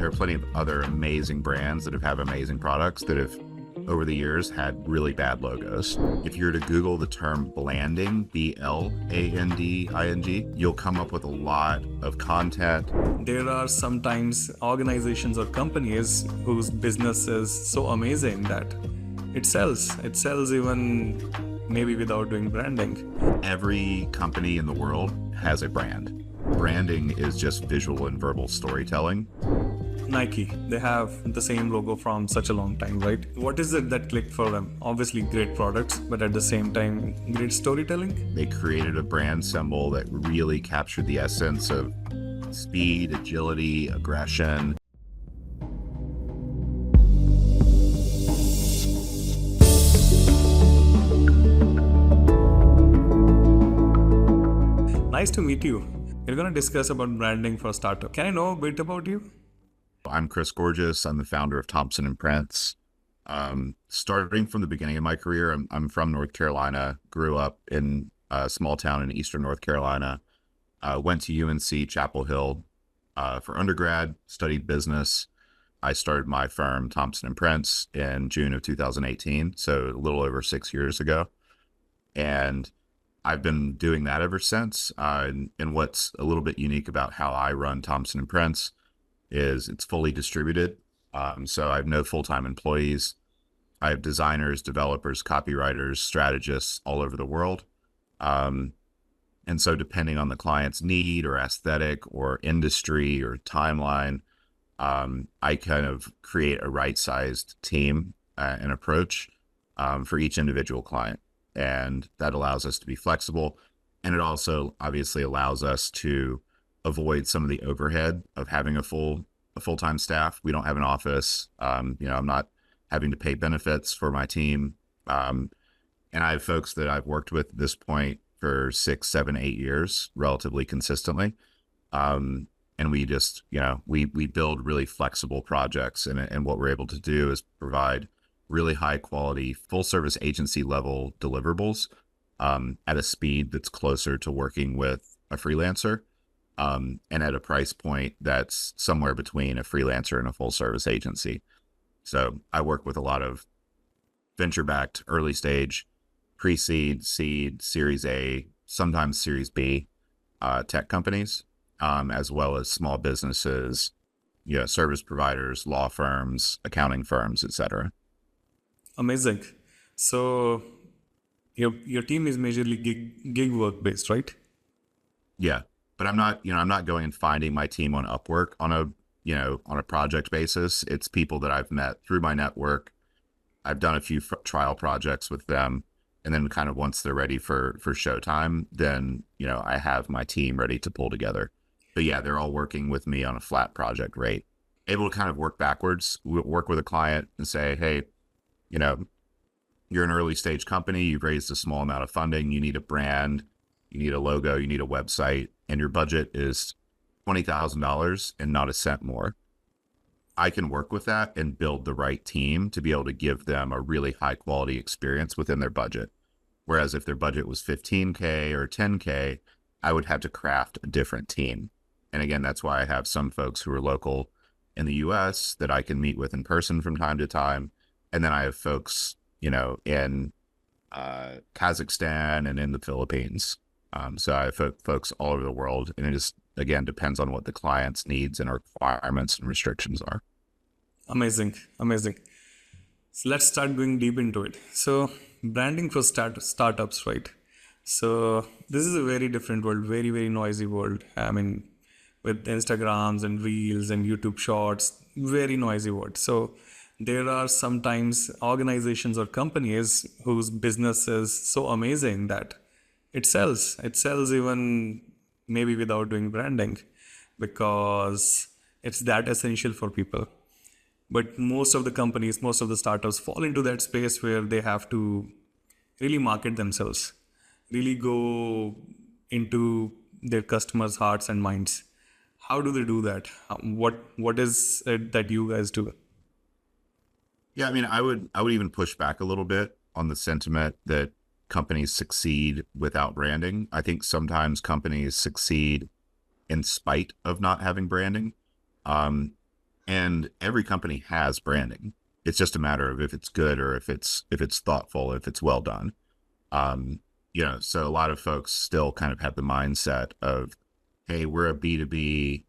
There are plenty of other amazing brands that have amazing products that have, over the years, had really bad logos. If you were to Google the term blanding, BLANDING, you'll come up with a lot of content. There are sometimes organizations or companies whose business is so amazing that it sells. It sells even maybe without doing branding. Every company in the world has a brand. Branding is just visual and verbal storytelling. Nike, they have the same logo from such a long time, right? What is it that clicked for them? Obviously great products, but at the same time, great storytelling. They created a brand symbol that really captured the essence of speed, agility, aggression. Nice to meet you. We're going to discuss about branding for startup. Can I know a bit about you? I'm Gorges. I'm the founder of Thompson Prince. Starting from the beginning of my career, I'm from North Carolina, grew up in a small town in eastern North Carolina, went to UNC Chapel Hill for undergrad, studied business. I started my firm, Thompson Prince, in June of 2018, so a little over 6 years ago. And I've been doing that ever since. And what's a little bit unique about how I run Thompson Prince is it's fully distributed. So I have no full-time employees. I have designers, developers, copywriters, strategists all over the world. And so depending on the client's need or aesthetic or industry or timeline, I kind of create a right-sized team and approach for each individual client. And that allows us to be flexible. And it also obviously allows us to avoid some of the overhead of having a full-time staff. We don't have an office. I'm not having to pay benefits for my team. And I have folks that I've worked with at this point for 6, 7, 8 years, relatively consistently. And we just, we build really flexible projects. And what we're able to do is provide really high quality, full service agency level deliverables at a speed that's closer to working with a freelancer. And at a price point that's somewhere between a freelancer and a full service agency. So I work with a lot of venture-backed, early stage, pre-seed, seed, Series A, sometimes Series B tech companies, as well as small businesses, service providers, law firms, accounting firms, etc. Amazing. So your team is majorly gig work based, right? Yeah. But I'm not going and finding my team on Upwork on a project basis. It's people that I've met through my network. I've done a few trial projects with them. And then kind of once they're ready for showtime, then, I have my team ready to pull together. But yeah, they're all working with me on a flat project rate, able to kind of work backwards, work with a client and say, hey, you're an early stage company. You've raised a small amount of funding. You need a brand. You need a logo. You need a website. And your budget is $20,000 and not a cent more. I can work with that and build the right team to be able to give them a really high quality experience within their budget. Whereas if their budget was $15K or $10K, I would have to craft a different team. And again, that's why I have some folks who are local in the US that I can meet with in person from time to time. And then I have folks, in Kazakhstan and in the Philippines. So I have folks all over the world, and it just, again, depends on what the client's needs and requirements and restrictions are. Amazing. So let's start going deep into it. So branding for startups, right? So this is a very different world, very, very noisy world. I mean, with Instagrams and Reels and YouTube Shorts, very noisy world. So there are sometimes organizations or companies whose business is so amazing that it sells. It sells even maybe without doing branding because it's that essential for people. But most of the companies, most of the startups fall into that space where they have to really market themselves, really go into their customers' hearts and minds. How do they do that? What is it that you guys do? Yeah, I mean, I would even push back a little bit on the sentiment that companies succeed without branding. I think sometimes companies succeed in spite of not having branding. And every company has branding. It's just a matter of if it's good or if it's thoughtful, if it's well done. Um, so a lot of folks still kind of have the mindset of, hey, we're a B2B,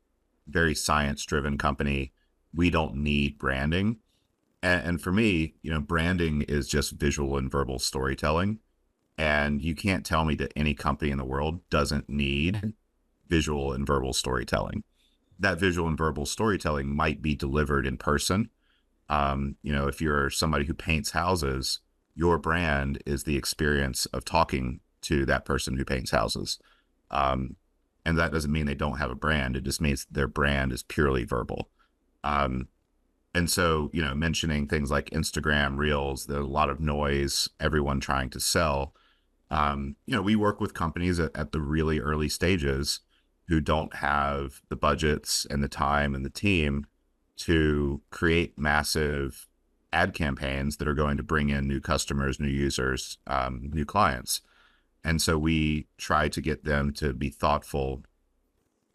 very science driven company. We don't need branding. And for me, branding is just visual and verbal storytelling. And you can't tell me that any company in the world doesn't need visual and verbal storytelling. That visual and verbal storytelling might be delivered in person. If you're somebody who paints houses, your brand is the experience of talking to that person who paints houses. Um, and that doesn't mean they don't have a brand. It just means their brand is purely verbal. Um, and so, mentioning things like Instagram Reels, there's a lot of noise, everyone trying to sell. We work with companies at the really early stages who don't have the budgets and the time and the team to create massive ad campaigns that are going to bring in new customers, new users, new clients. And so we try to get them to be thoughtful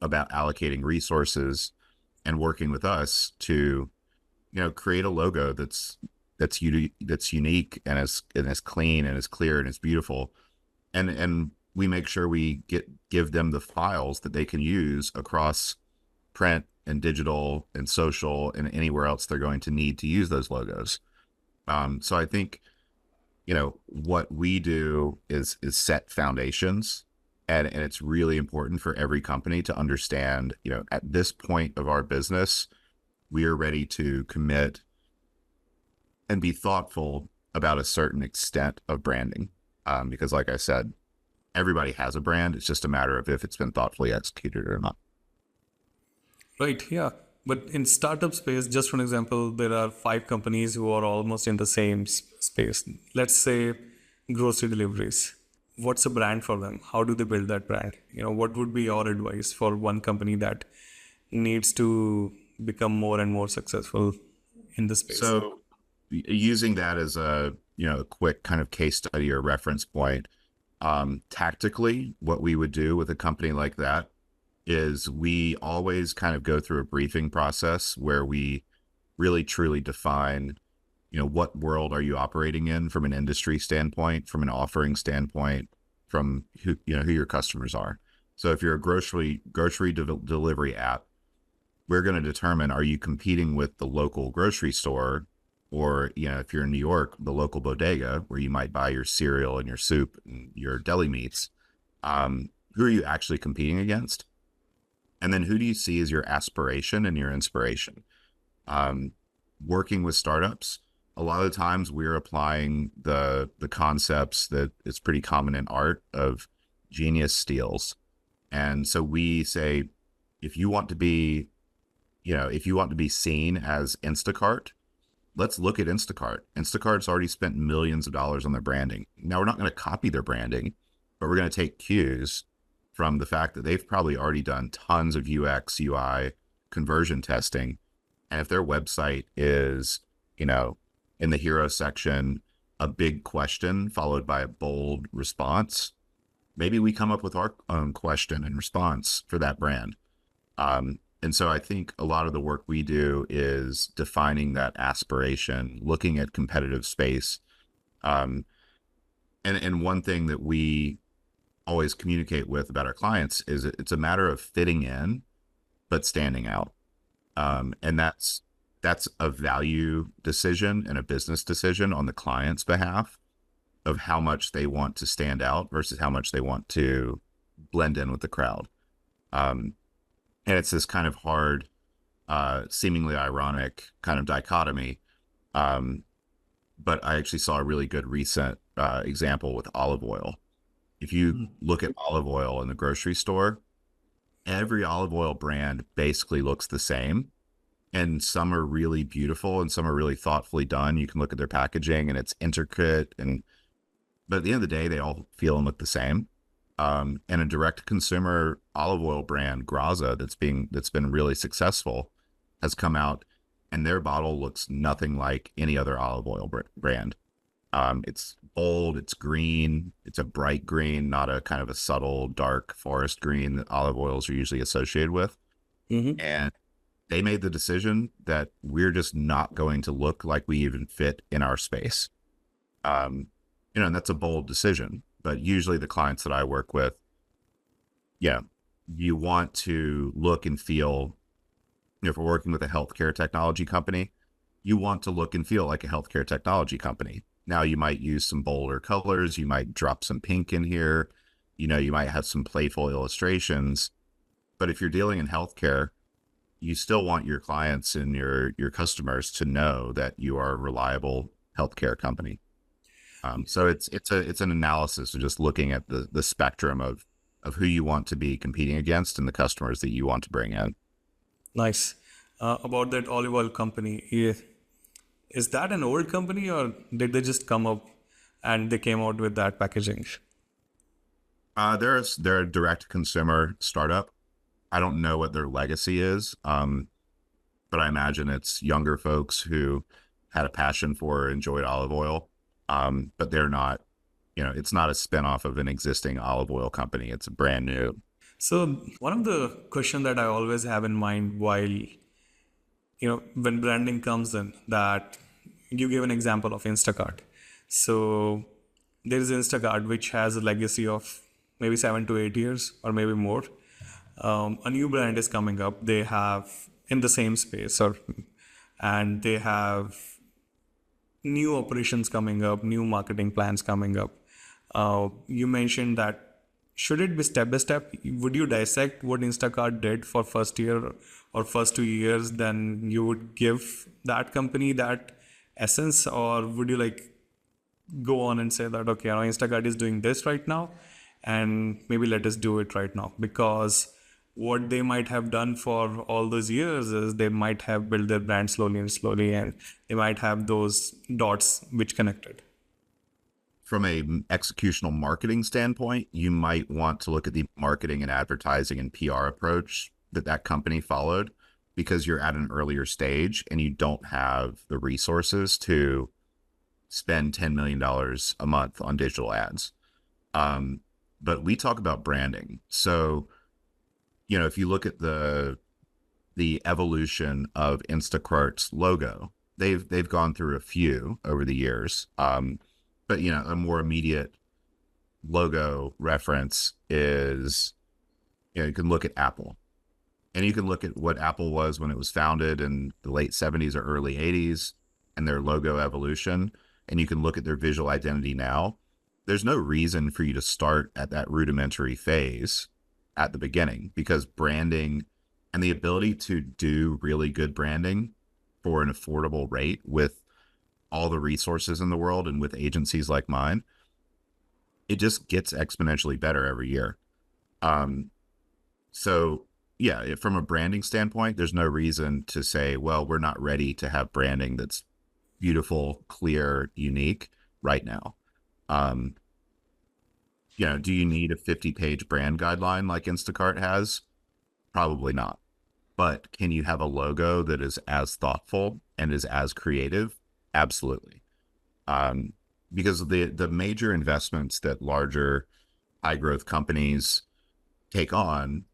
about allocating resources and working with us to, create a logo that's unique and as clean and as clear and as beautiful. And we make sure we give them the files that they can use across print and digital and social and anywhere else they're going to need to use those logos. So I think, what we do is set foundations, and it's really important for every company to understand, at this point of our business, we are ready to commit and be thoughtful about a certain extent of branding. Because like I said, everybody has a brand. It's just a matter of if it's been thoughtfully executed or not. Right, yeah. But in startup space, just for an example, there are 5 companies who are almost in the same space. Let's say grocery deliveries. What's a brand for them? How do they build that brand? What would be your advice for one company that needs to become more and more successful in the space? So using that as a, quick kind of case study or reference point, tactically, what we would do with a company like that is we always kind of go through a briefing process where we really truly define, what world are you operating in from an industry standpoint, from an offering standpoint, from who your customers are. So if you're a grocery delivery app, we're going to determine, are you competing with the local grocery store, or, if you're in New York, the local bodega where you might buy your cereal and your soup and your deli meats. Who are you actually competing against? And then who do you see as your aspiration and your inspiration? Working with startups, a lot of the times we're applying the concepts that is pretty common in art of genius steals. And so we say, if you want to be seen as Instacart, let's look at Instacart. Instacart's already spent millions of dollars on their branding. Now, we're not going to copy their branding, but we're going to take cues from the fact that they've probably already done tons of UX, UI conversion testing. And if their website is, in the hero section, a big question followed by a bold response, maybe we come up with our own question and response for that brand. And so I think a lot of the work we do is defining that aspiration, looking at competitive space. And one thing that we always communicate with about our clients is it's a matter of fitting in, but standing out. And that's a value decision and a business decision on the client's behalf of how much they want to stand out versus how much they want to blend in with the crowd. And it's this kind of hard, seemingly ironic kind of dichotomy. But I actually saw a really good recent example with olive oil. If you look at olive oil in the grocery store, every olive oil brand basically looks the same. And some are really beautiful and some are really thoughtfully done. You can look at their packaging and it's intricate. But at the end of the day, they all feel and look the same. And a direct consumer olive oil brand, Graza, that's been really successful, has come out, and their bottle looks nothing like any other olive oil brand. It's bold, it's green, it's a bright green, not a kind of a subtle dark forest green that olive oils are usually associated with. Mm-hmm. And they made the decision that we're just not going to look like we even fit in our space. And that's a bold decision, but usually the clients that I work with, yeah, you want to look and feel, if we're working with a healthcare technology company, you want to look and feel like a healthcare technology company. Now you might use some bolder colors, you might drop some pink in here, you might have some playful illustrations, but if you're dealing in healthcare, you still want your clients and your customers to know that you are a reliable healthcare company. So it's an analysis of just looking at the spectrum of who you want to be competing against and the customers that you want to bring in. Nice. About that olive oil company, is that an old company or did they just come up and they came out with that packaging? They're a direct consumer startup. I don't know what their legacy is, but I imagine it's younger folks who had a passion for or enjoyed olive oil. But they're not, it's not a spinoff of an existing olive oil company. It's brand new. So one of the question that I always have in mind while, when branding comes in, that you give an example of Instacart. So there is Instacart, which has a legacy of maybe 7 to 8 years or maybe more. A new brand is coming up. They have in the same space and they have new operations coming up, new marketing plans coming up. You mentioned that should it be step by step? Would you dissect what Instacart did for first year or first 2 years? Then you would give that company that essence, or would you go on and say that, okay, Instacart is doing this right now and maybe let us do it right now? Because what they might have done for all those years is they might have built their brand slowly and they might have those dots which connected. From a executional marketing standpoint, you might want to look at the marketing and advertising and PR approach that company followed, because you're at an earlier stage and you don't have the resources to spend $10 million a month on digital ads. But we talk about branding. So, if you look at the evolution of Instacart's logo, they've gone through a few over the years. But a more immediate logo reference is, you can look at Apple, and you can look at what Apple was when it was founded in the late 70s or early 80s and their logo evolution. And you can look at their visual identity now. There's no reason for you to start at that rudimentary phase at the beginning, because branding and the ability to do really good branding for an affordable rate with all the resources in the world and with agencies like mine, it just gets exponentially better every year. So yeah, from a branding standpoint, there's no reason to say, well, we're not ready to have branding that's beautiful, clear, unique right now. Do you need a 50-page brand guideline like Instacart has? Probably not. But can you have a logo that is as thoughtful and is as creative? Absolutely. Because the major investments that larger high growth companies take on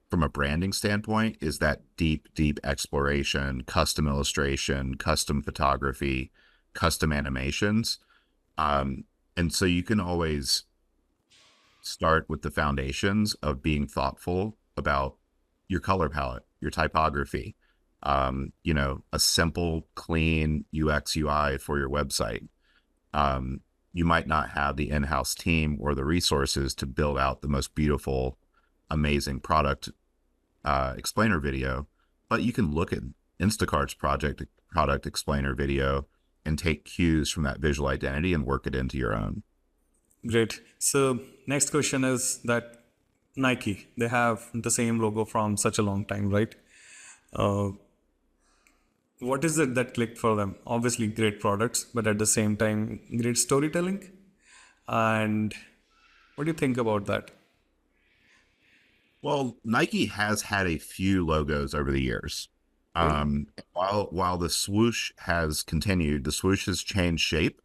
from a branding standpoint is that deep exploration, custom illustration, custom photography, custom animations. And so you can always start with the foundations of being thoughtful about your color palette, your typography, a simple, clean UX UI for your website. You might not have the in-house team or the resources to build out the most beautiful, amazing product explainer video, but you can look at Instacart's product explainer video and take cues from that visual identity and work it into your own. Great. So next question is that Nike, they have the same logo from such a long time, right? What is it that clicked for them? Obviously great products, but at the same time, great storytelling. And what do you think about that? Well, Nike has had a few logos over the years. While the swoosh has continued, the swoosh has changed shape.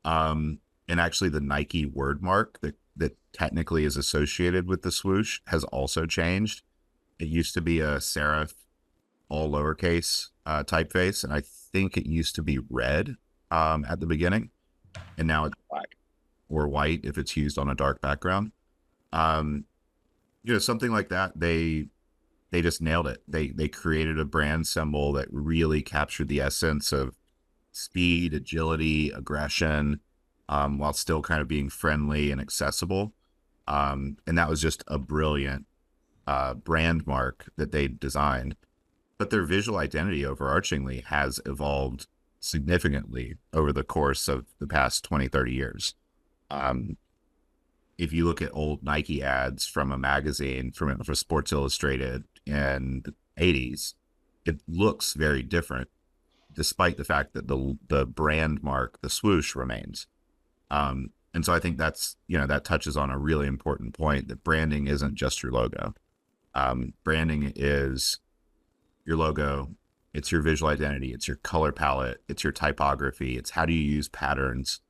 And actually the Nike word mark that technically is associated with the swoosh has also changed. It used to be a serif, all lowercase typeface, and I think it used to be red at the beginning, and now it's black or white if it's used on a dark background. Um, something like that. They just nailed it. They created a brand symbol that really captured the essence of speed, agility, aggression, while still kind of being friendly and accessible. And that was just a brilliant brand mark that they designed. But their visual identity overarchingly has evolved significantly over the course of the past 20, 30 years. If you look at old Nike ads from a magazine, from Sports Illustrated in the 80s, it looks very different, despite the fact that the brand mark, the swoosh, remains. And so I think that touches on a really important point, that branding isn't just your logo. Branding is your logo, it's your visual identity, it's your color palette, it's your typography, it's how do you use patterns.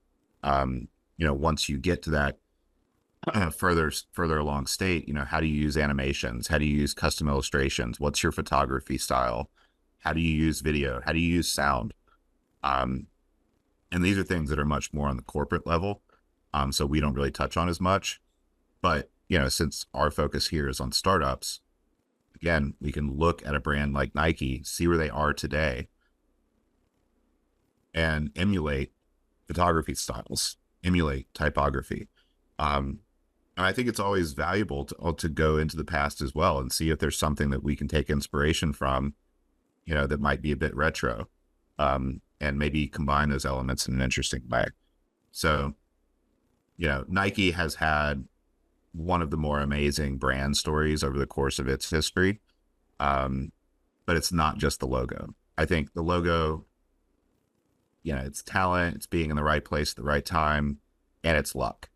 Once you get to that further along state, how do you use animations? How do you use custom illustrations? What's your photography style? How do you use video? How do you use sound? And these are things that are much more on the corporate level. So we don't really touch on as much. But, since our focus here is on startups, again, we can look at a brand like Nike, see where they are today, and emulate photography styles, emulate typography. And I think it's always valuable to go into the past as well and see if there's something that we can take inspiration from, that might be a bit retro, and maybe combine those elements in an interesting way. So, Nike has had one of the more amazing brand stories over the course of its history. But it's not just the logo. I think the logo, it's talent, it's being in the right place at the right time, and it's luck.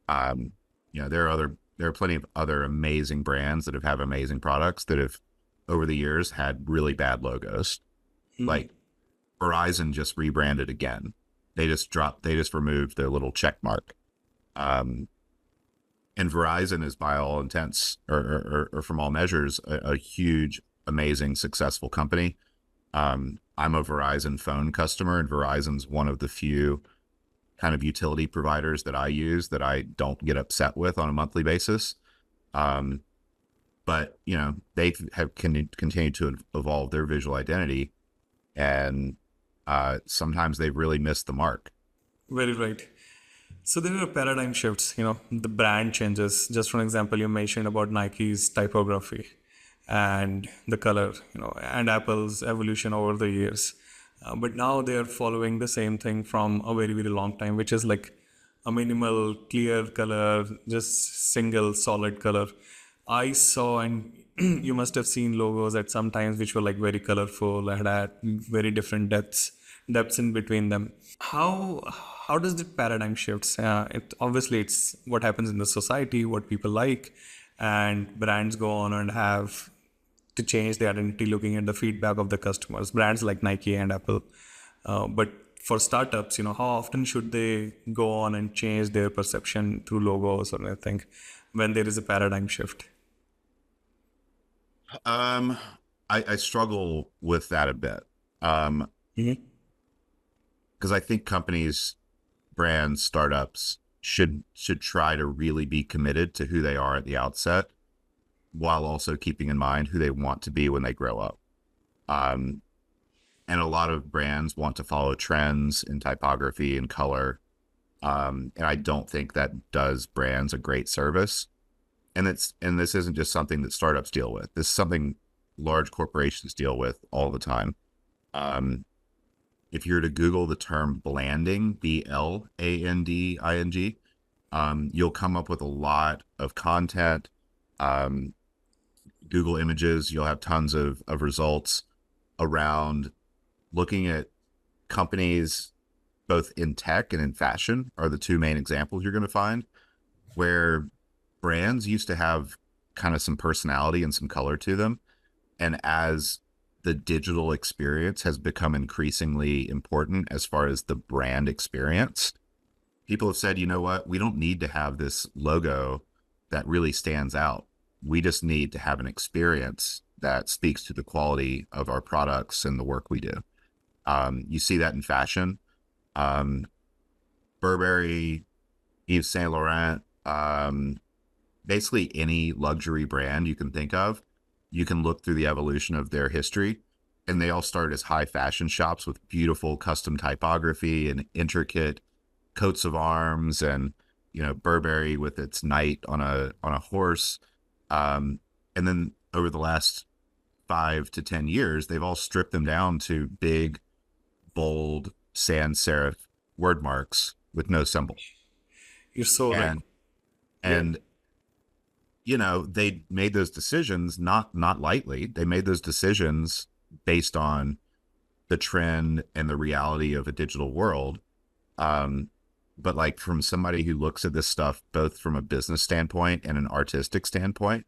There are plenty of other amazing brands that have amazing products that have over the years had really bad logos. Mm-hmm. Like Verizon just rebranded again. They just removed their little check mark. And Verizon is, by all intents or from all measures, a huge, amazing, successful company. I'm a Verizon phone customer, and Verizon's one of the few kind of utility providers that I use that I don't get upset with on a monthly basis. But they have continued to evolve their visual identity, and sometimes they've really missed the mark. Very right. So there are paradigm shifts, the brand changes. Just for example, you mentioned about Nike's typography and the color, and Apple's evolution over the years. But now they are following the same thing from a very, very long time, which is like a minimal, clear color, just single solid color. I saw, and you must have seen logos at some times which were like very colorful, had very different depths in between them. How does the paradigm shifts? It's what happens in the society, what people like, and brands go on and have to change their identity looking at the feedback of the customers, brands like Nike and Apple. But for startups, how often should they go on and change their perception through logos or anything when there is a paradigm shift? I struggle with that a bit. Because I think companies, brands, startups should try to really be committed to who they are at the outset, while also keeping in mind who they want to be when they grow up. And a lot of brands want to follow trends in typography and color. And I don't think that does brands a great service. And this isn't just something that startups deal with. This is something large corporations deal with all the time. If you were to Google the term blanding, BLANDING, you'll come up with a lot of content. Google Images, you'll have tons of results around looking at companies, both in tech and in fashion are the two main examples you're going to find, where brands used to have kind of some personality and some color to them. And as the digital experience has become increasingly important as far as the brand experience, people have said, you know what, we don't need to have this logo that really stands out. We just need to have an experience that speaks to the quality of our products and the work we do. You see that in fashion. Um, Burberry, Yves Saint Laurent, basically any luxury brand you can think of, you can look through the evolution of their history. And they all started as high fashion shops with beautiful custom typography and intricate coats of arms, and Burberry with its knight on a horse. And then over the last 5 to 10 years, they've all stripped them down to big, bold sans serif word marks with no symbol. You're so right. And they made those decisions not lightly. They made those decisions based on the trend and the reality of a digital world. But like, from somebody who looks at this stuff both from a business standpoint and an artistic standpoint,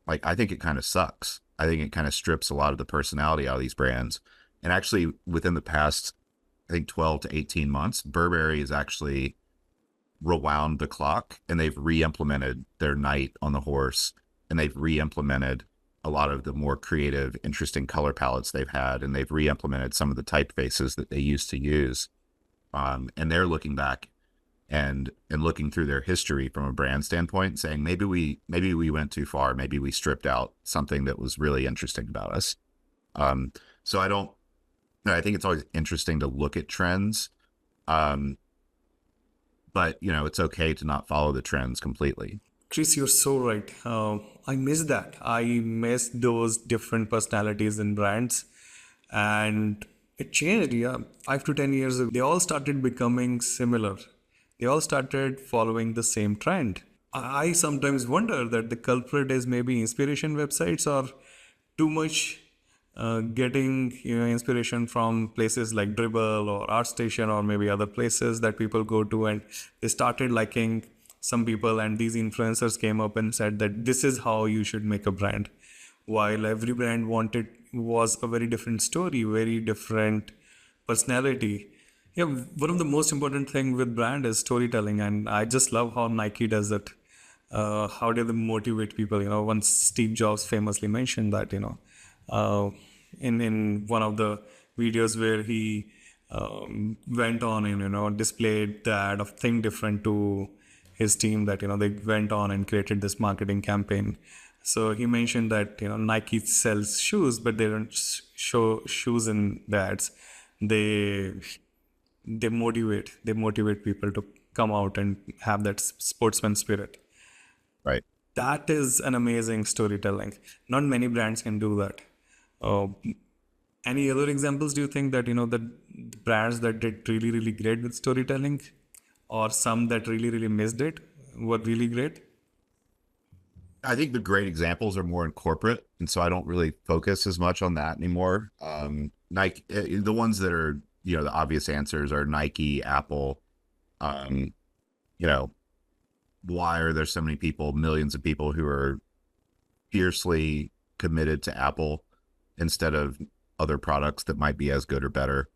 like, I think it kind of sucks. I think it kind of strips a lot of the personality out of these brands. And actually, within the past, I think 12 to 18 months, Burberry has actually rewound the clock, and they've re-implemented their knight on the horse, and they've re-implemented a lot of the more creative, interesting color palettes they've had, and they've re-implemented some of the typefaces that they used to use. And they're looking back and looking through their history from a brand standpoint, saying maybe we went too far, maybe we stripped out something that was really interesting about us. So I think it's always interesting to look at trends, but it's okay to not follow the trends completely. Chris, you're so right. I miss that. I miss those different personalities in brands. And it changed, yeah. 5 to 10 years ago, they all started becoming similar. They all started following the same trend. I sometimes wonder that the culprit is maybe inspiration websites, or too much getting inspiration from places like Dribble or ArtStation or maybe other places that people go to, and they started liking some people, and these influencers came up and said that this is how you should make a brand, while every brand was a very different story, very different personality. Yeah, one of the most important thing with brand is storytelling, and I just love how Nike does it. How do they motivate people? Once Steve Jobs famously mentioned that, in one of the videos where he went on and displayed the ad of Think Different to his team, that they went on and created this marketing campaign. So he mentioned that Nike sells shoes, but they don't show shoes in the ads. They motivate people to come out and have that sportsman spirit. Right. That is an amazing storytelling. Not many brands can do that. Any other examples do you think that the brands that did really, really great with storytelling, or some that really, really missed it, were really great? I think the great examples are more in corporate, and so I don't really focus as much on that anymore. Nike, the ones that are the obvious answers are Nike, Apple. Why are there so many people, millions of people, who are fiercely committed to Apple instead of other products that might be as good or better?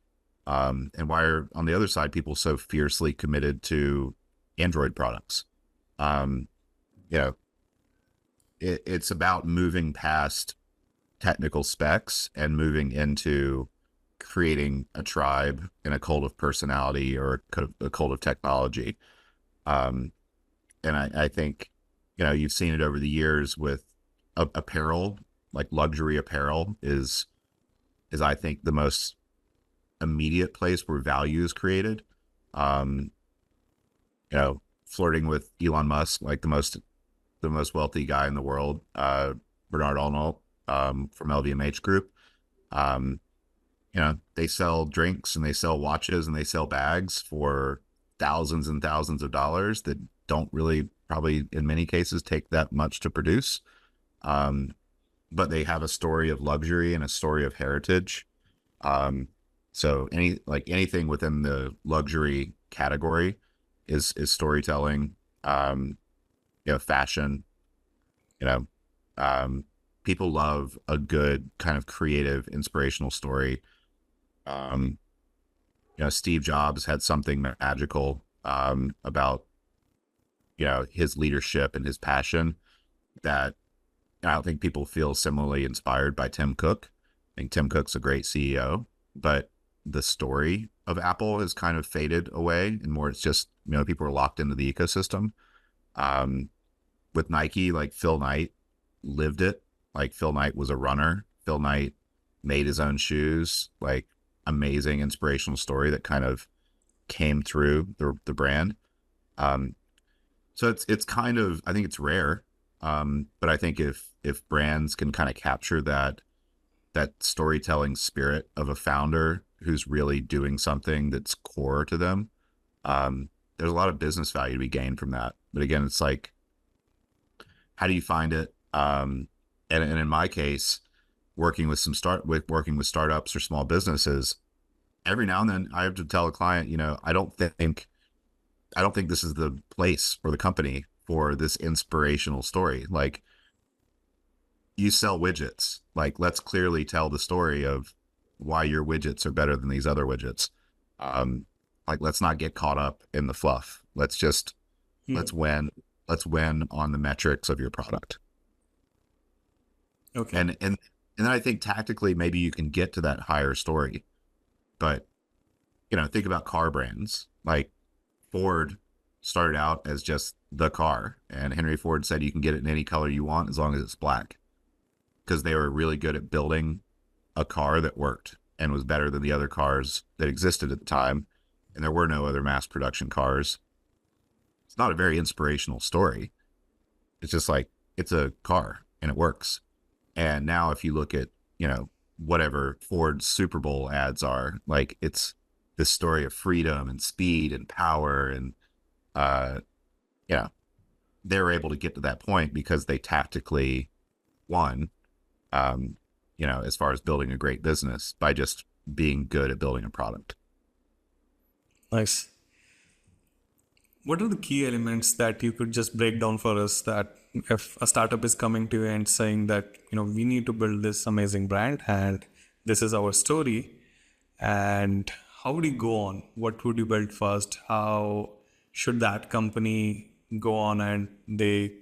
And why are, on the other side, people so fiercely committed to Android products? It's about moving past technical specs and moving into creating a tribe and a cult of personality, or a cult of technology. And I think, you've seen it over the years with apparel. Like, luxury apparel is I think the most immediate place where value is created. Flirting with Elon Musk, like the most wealthy guy in the world, Bernard Arnault, from LVMH Group. They sell drinks and they sell watches and they sell bags for thousands and thousands of dollars that don't really, probably in many cases, take that much to produce. But they have a story of luxury and a story of heritage. So anything within the luxury category is storytelling. Fashion. People love a good kind of creative, inspirational story. Steve Jobs had something magical about his leadership and his passion that I don't think people feel similarly inspired by Tim Cook. I think Tim Cook's a great CEO, but the story of Apple has kind of faded away, and more it's just, people are locked into the ecosystem. Um, with Nike, like Phil Knight lived it. Like Phil Knight was a runner. Phil Knight made his own shoes. Like amazing inspirational story that kind of came through the brand. Um, so it's kind of, I think it's rare. But I think if brands can kind of capture that storytelling spirit of a founder who's really doing something that's core to them, there's a lot of business value to be gained from that. But again, it's like, how do you find it? And in my case, working with startups or small businesses, every now and then I have to tell a client, I don't think this is the place or the company for this inspirational story. Like, you sell widgets. Like, let's clearly tell the story of why your widgets are better than these other widgets. Like, let's not get caught up in the fluff. Let's win. Let's win on the metrics of your product. Okay. And then I think tactically maybe you can get to that higher story. But, think about car brands. Like Ford started out as just the car, and Henry Ford said you can get it in any color you want as long as it's black, because they were really good at building a car that worked and was better than the other cars that existed at the time. And there were no other mass production cars. It's not a very inspirational story. It's just like, it's a car and it works. And now if you look at, whatever Ford's Super Bowl ads are, like, it's this story of freedom and speed and power. And, they're able to get to that point because they tactically won, as far as building a great business by just being good at building a product. Nice. What are the key elements that you could just break down for us, that if a startup is coming to you and saying that, we need to build this amazing brand and this is our story, and how would you go on? What would you build first? How should that company go on and they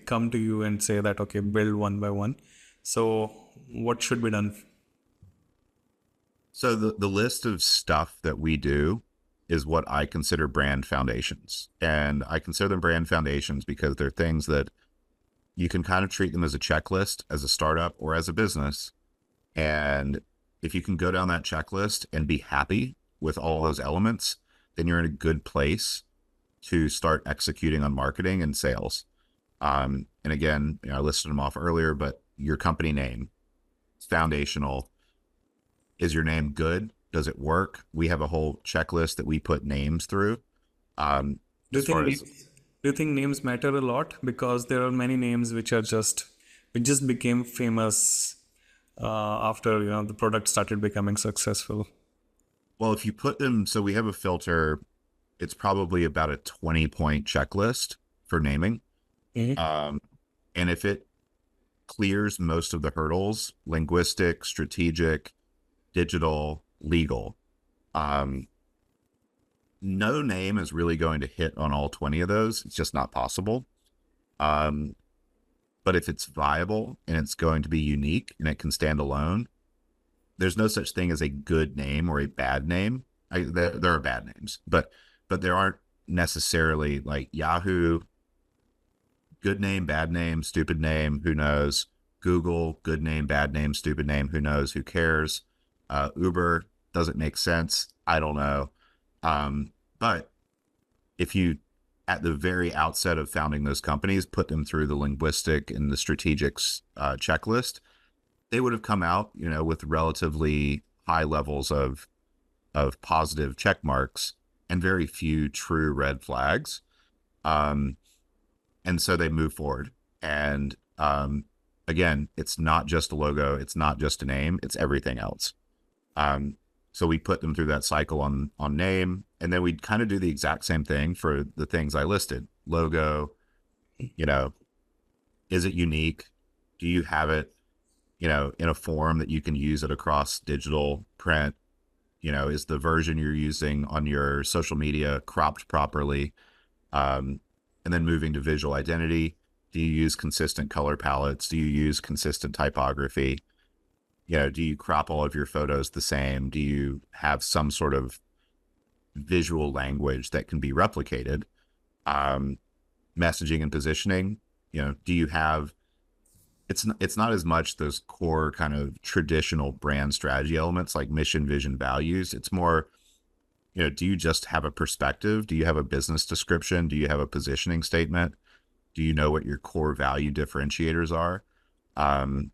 come to you and say that, okay, build one by one. So what should be done? So the list of stuff that we do is what I consider brand foundations. And I consider them brand foundations because they're things that you can kind of treat them as a checklist as a startup or as a business. And if you can go down that checklist and be happy with all those elements, then you're in a good place to start executing on marketing and sales. And again, I listed them off earlier, but your company name is foundational. Is your name good? Does it work? We have a whole checklist that we put names through. Do you think names matter a lot? Because there are many names which just became famous after the product started becoming successful. Well, if you put them, so we have a filter. It's probably about a 20-point checklist for naming. Mm-hmm. And if it clears most of the hurdles, linguistic, strategic, digital, legal, no name is really going to hit on all 20 of those. It's just not possible. But if it's viable and it's going to be unique and it can stand alone, there's no such thing as a good name or a bad name. There are bad names, but there aren't necessarily like Yahoo, good name, bad name, stupid name, who knows? Google, good name, bad name, stupid name, who knows? Who cares? Uber, doesn't make sense. I don't know. But if you, at the very outset of founding those companies, put them through the linguistic and the strategic checklist, they would have come out, with relatively high levels of positive check marks and very few true red flags. And so they move forward. And again, it's not just a logo. It's not just a name. It's everything else. So we put them through that cycle on name, and then we kind of do the exact same thing for the things I listed. Logo, is it unique? Do you have it, in a form that you can use it across digital, print? Is the version you're using on your social media cropped properly? And then moving to visual identity. Do you use consistent color palettes? Do you use consistent typography? Do you crop all of your photos the same? Do you have some sort of visual language that can be replicated? Um, Messaging and positioning, do you have, it's not as much those core kind of traditional brand strategy elements like mission, vision, values. It's more, do you just have a perspective? Do you have a business description? Do you have a positioning statement? Do you know what your core value differentiators are? And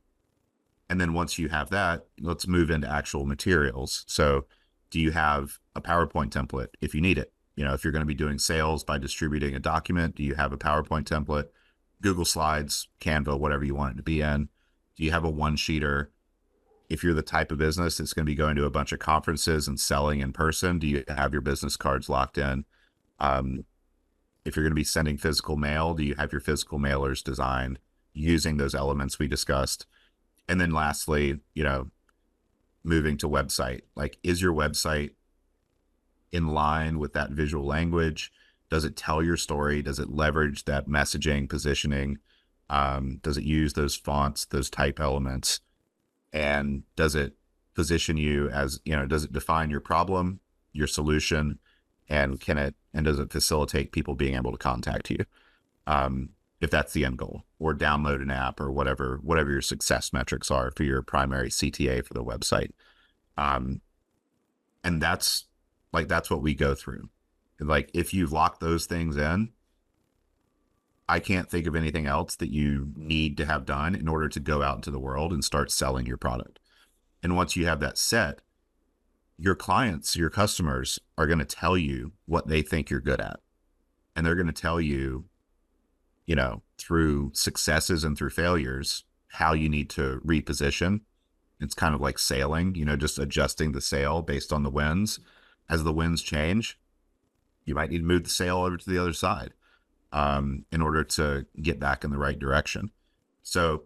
then once you have that, let's move into actual materials. So do you have a PowerPoint template if you need it? If you're going to be doing sales by distributing a document, do you have a PowerPoint template, Google Slides, Canva, whatever you want it to be in? Do you have a one-sheeter? If you're the type of business that's going to be going to a bunch of conferences and selling in person, do you have your business cards locked in? If you're going to be sending physical mail, do you have your physical mailers designed using those elements we discussed? And then lastly, moving to website, like, is your website in line with that visual language? Does it tell your story? Does it leverage that messaging, positioning? Does it use those fonts, those type elements? And does it position you as, does it define your problem, your solution, and does it facilitate people being able to contact you? If that's the end goal, or download an app, or whatever your success metrics are for your primary CTA for the website. And that's what we go through. Like, if you've locked those things in, I can't think of anything else that you need to have done in order to go out into the world and start selling your product. And once you have that set, your clients, your customers are going to tell you what they think you're good at. And they're going to tell you, through successes and through failures, how you need to reposition. It's kind of like sailing, just adjusting the sail based on the winds. As the winds change, you might need to move the sail over to the other side in order to get back in the right direction. So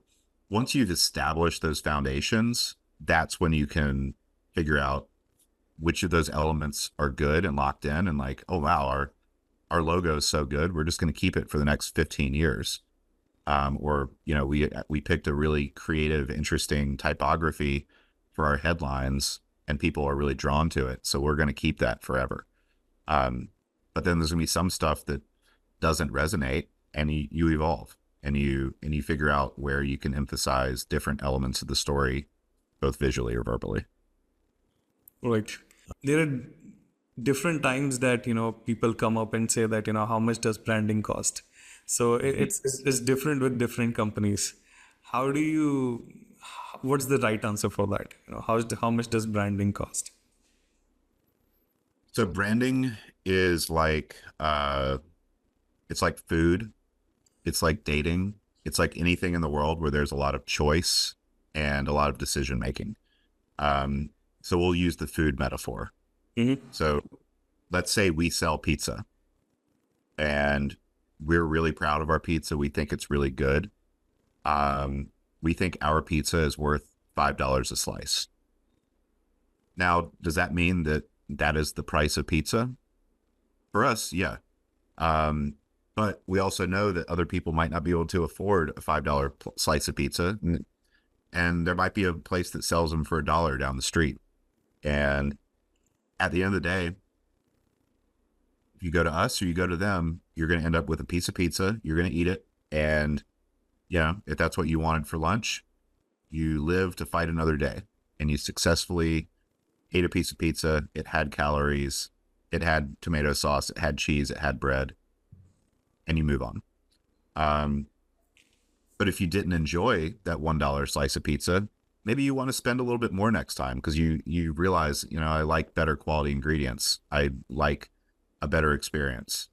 once you've established those foundations, that's when you can figure out which of those elements are good and locked in, and like, oh wow, our logo is so good, we're just going to keep it for the next 15 years. Or we picked a really creative, interesting typography for our headlines, and people are really drawn to it, so we're going to keep that forever. But then there's going to be some stuff that doesn't resonate, and you evolve, and you figure out where you can emphasize different elements of the story, both visually or verbally. Right. There are different times that people come up and say that how much does branding cost. So it's different with different companies. What's the right answer for that? How much does branding cost? So branding is like it's like food, it's like dating, it's like anything in the world where there's a lot of choice and a lot of decision making. So we'll use the food metaphor. Mm-hmm. So let's say we sell pizza, and we're really proud of our pizza. We think it's really good. We think our pizza is worth $5 a slice. Now, does that mean that is the price of pizza? For us, yeah. But we also know that other people might not be able to afford a $5 slice of pizza. And there might be a place that sells them for $1 down the street. And at the end of the day, if you go to us or you go to them, you're going to end up with a piece of pizza. You're going to eat it. And, if that's what you wanted for lunch, you live to fight another day. And you successfully ate a piece of pizza. It had calories. It had tomato sauce. It had cheese. It had bread. And you move on. But if you didn't enjoy that $1 slice of pizza, maybe you want to spend a little bit more next time, because you realize, I like better quality ingredients. I like a better experience.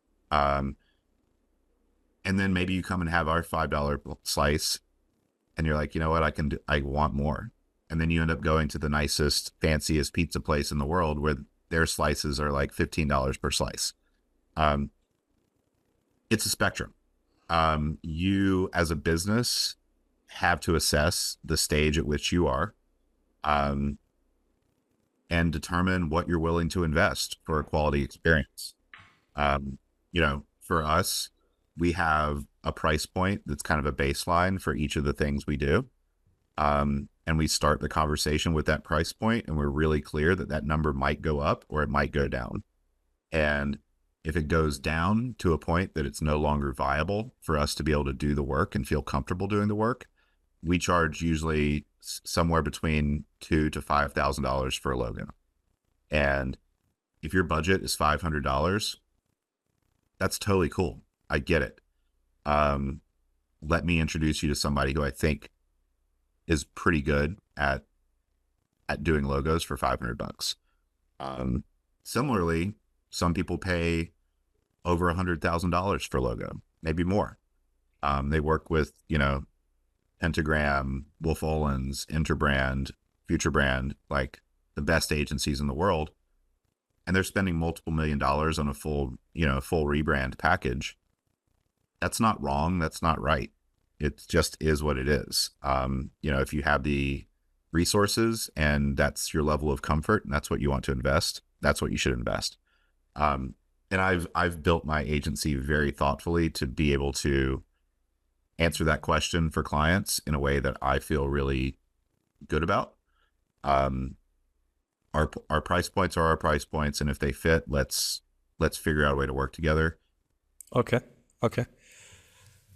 And then maybe you come and have our $5 slice, and you're like, you know what, I want more. And then you end up going to the nicest, fanciest pizza place in the world, where their slices are like $15 per slice. It's a spectrum. You as a business have to assess the stage at which you are, and determine what you're willing to invest for a quality experience. For us, we have a price point that's kind of a baseline for each of the things we do. And we start the conversation with that price point, and we're really clear that that number might go up or it might go down. And if it goes down to a point that it's no longer viable for us to be able to do the work and feel comfortable doing the work, we charge usually somewhere between $2,000 to $5,000 for a logo. And if your budget is $500, that's totally cool. I get it. Let me introduce you to somebody who I think is pretty good at doing logos for $500. Similarly, some people pay over $100,000 for a logo, maybe more. They work with, Pentagram, Wolf Olins, Interbrand, Futurebrand, like the best agencies in the world. And they're spending multiple $1 million on a full rebrand package. That's not wrong. That's not right. It just is what it is. If you have the resources and that's your level of comfort and that's what you want to invest, that's what you should invest. And I've built my agency very thoughtfully to be able to answer that question for clients in a way that I feel really good about. Our price points are our price points, and if they fit, let's figure out a way to work together. Okay.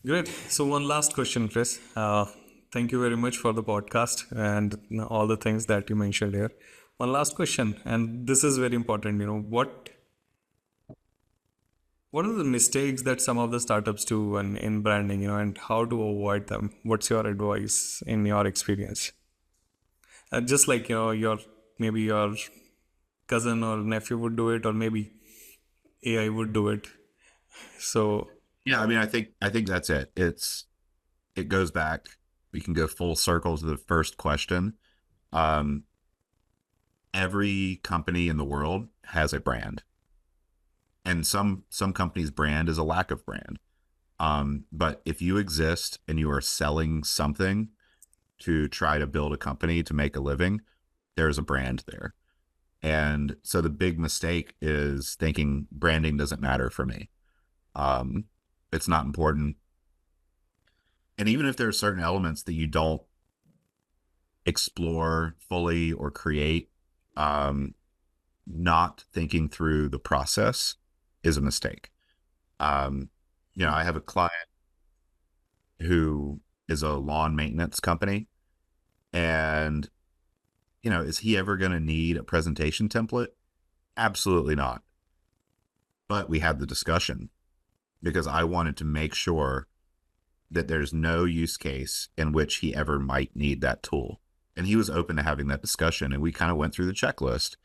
Great. So one last question, Chris. Thank you very much for the podcast and all the things that you mentioned here. One last question, and this is very important. What are the mistakes that some of the startups do in branding, and how to avoid them? What's your advice in your experience? Just like, maybe your cousin or nephew would do it, or maybe AI would do it. So yeah, I think that's it. It goes back. We can go full circle to the first question. Every company in the world has a brand. And some companies' brand is a lack of brand. But if you exist and you are selling something to try to build a company to make a living, there's a brand there. And so the big mistake is thinking branding doesn't matter for me. It's not important. And even if there are certain elements that you don't explore fully or create, not thinking through the process is a mistake. I have a client who is a lawn maintenance company, and is he ever going to need a presentation template? Absolutely not. But we had the discussion because I wanted to make sure that there's no use case in which he ever might need that tool. And he was open to having that discussion, and we kind of went through the checklist.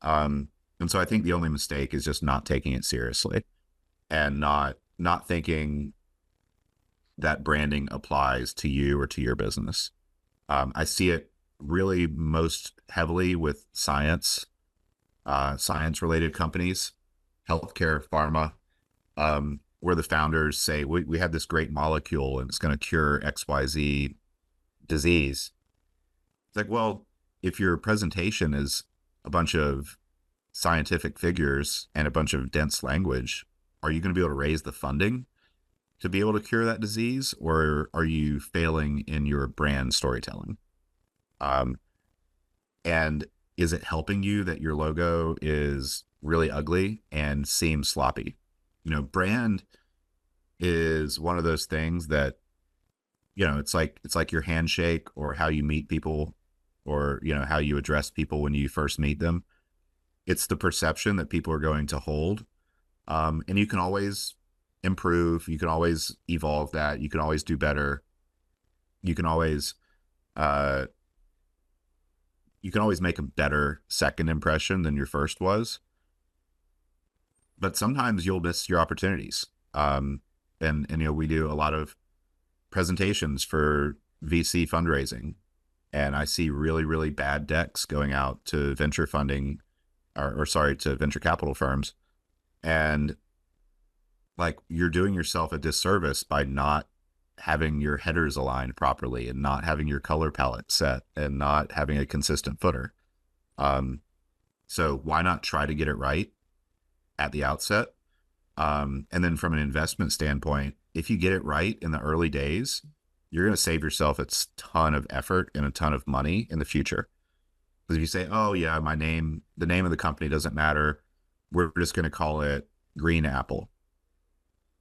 And so I think the only mistake is just not taking it seriously and not thinking that branding applies to you or to your business. I see it really most heavily with science related companies, healthcare, pharma, where the founders say, we have this great molecule and it's going to cure XYZ disease. It's like, well, if your presentation is a bunch of scientific figures and a bunch of dense language, are you going to be able to raise the funding to be able to cure that disease? Or are you failing in your brand storytelling? And is it helping you that your logo is really ugly and seems sloppy? Brand is one of those things that, it's like your handshake or how you meet people or, how you address people when you first meet them. It's the perception that people are going to hold. And you can always improve. You can always evolve that. You can always do better. You can always make a better second impression than your first was. But sometimes you'll miss your opportunities. And we do a lot of presentations for VC fundraising, and I see really, really bad decks going out to venture funding to venture capital firms. And like, you're doing yourself a disservice by not having your headers aligned properly and not having your color palette set and not having a consistent footer. So why not try to get it right at the outset? And then from an investment standpoint, if you get it right in the early days, you're going to save yourself a ton of effort and a ton of money in the future. Because if you say, oh yeah, the name of the company doesn't matter, we're just going to call it Green Apple.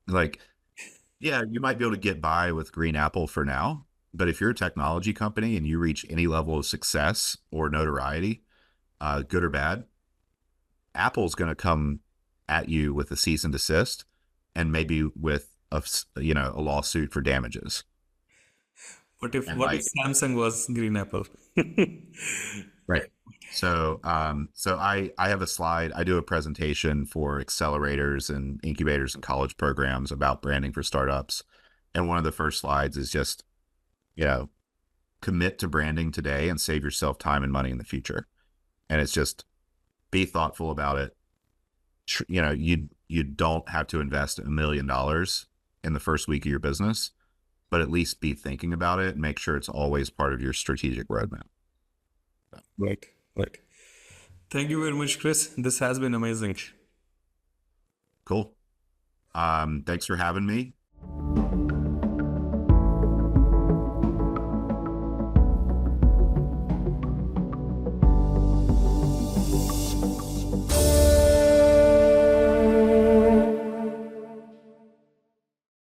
Like, yeah, you might be able to get by with Green Apple for now, but if you're a technology company and you reach any level of success or notoriety, good or bad, Apple's going to come at you with a cease and desist, and maybe with a lawsuit for damages. And What if like, Samsung was Green Apple? right. So I have a slide. I do a presentation for accelerators and incubators and college programs about branding for startups. And one of the first slides is just, you know, commit to branding today and save yourself time and money in the future. And it's just be thoughtful about it. You don't have to invest $1 million in the first week of your business, but at least be thinking about it and make sure it's always part of your strategic roadmap. Right, right. Thank you very much, Chris. This has been amazing. Cool. Thanks for having me.